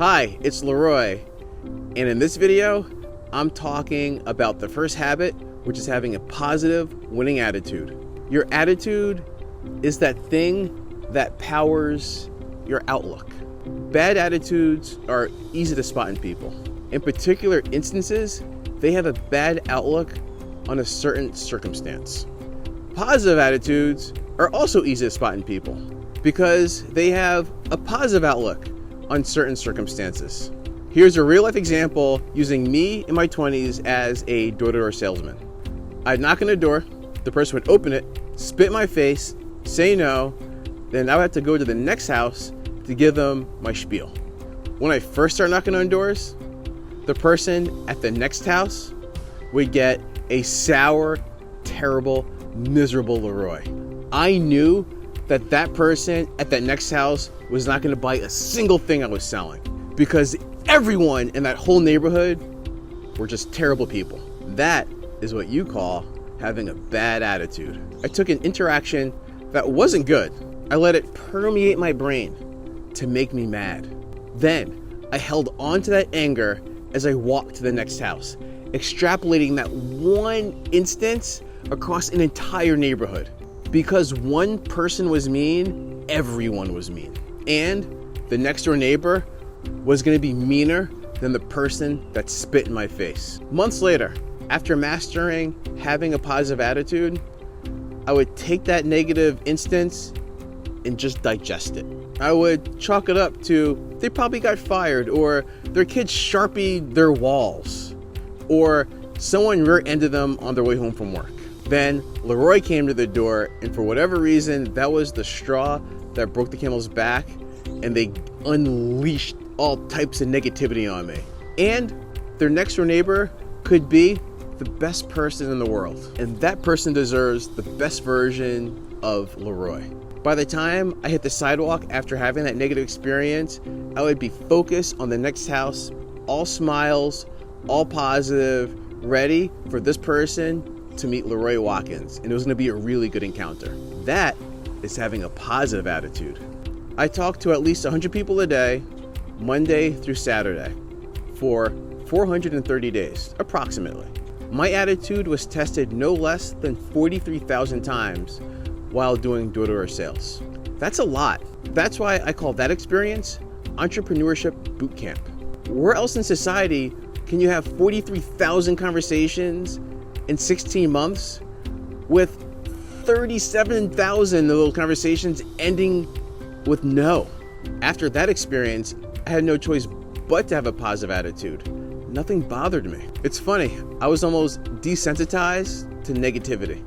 Hi, it's Leroy, and in this video, I'm talking about the first habit, which is having a positive, winning attitude. Your attitude is that thing that powers your outlook. Bad attitudes are easy to spot in people. In particular instances, they have a bad outlook on a certain circumstance. Positive attitudes are also easy to spot in people because they have a positive outlook on certain circumstances. Here's a real life example using me in my 20s as a door-to-door salesman. I'd knock on the door, the person would open it, spit in my face, say no, then I would have to go to the next house to give them my spiel. When I first started knocking on doors, the person at the next house would get a sour, terrible, miserable Leroy. I knew that that person at that next house was not going to buy a single thing I was selling because everyone in that whole neighborhood were just terrible people. That is what you call having a bad attitude. I took an interaction that wasn't good. I let it permeate my brain to make me mad. Then I held on to that anger as I walked to the next house, extrapolating that one instance across an entire neighborhood. Because one person was mean, everyone was mean. And the next door neighbor was gonna be meaner than the person that spit in my face. Months later, after mastering having a positive attitude, I would take that negative instance and just digest it. I would chalk it up to they probably got fired, or their kids sharpied their walls, or someone rear-ended them on their way home from work. Then Leroy came to the door, and for whatever reason, that was the straw that broke the camel's back, and they unleashed all types of negativity on me. And their next door neighbor could be the best person in the world, and that person deserves the best version of Leroy. By the time I hit the sidewalk after having that negative experience, I would be focused on the next house, all smiles, all positive, ready for this person to meet Leroy Watkins, and it was going to be a really good encounter. That is having a positive attitude. I talk to at least 100 people a day, Monday through Saturday, for 430 days, approximately. My attitude was tested no less than 43,000 times while doing door-to-door sales. That's a lot. That's why I call that experience entrepreneurship boot camp. Where else in society can you have 43,000 conversations in 16 months with 37,000 of those conversations ending with no? After that experience, I had no choice but to have a positive attitude. Nothing bothered me. It's funny, I was almost desensitized to negativity.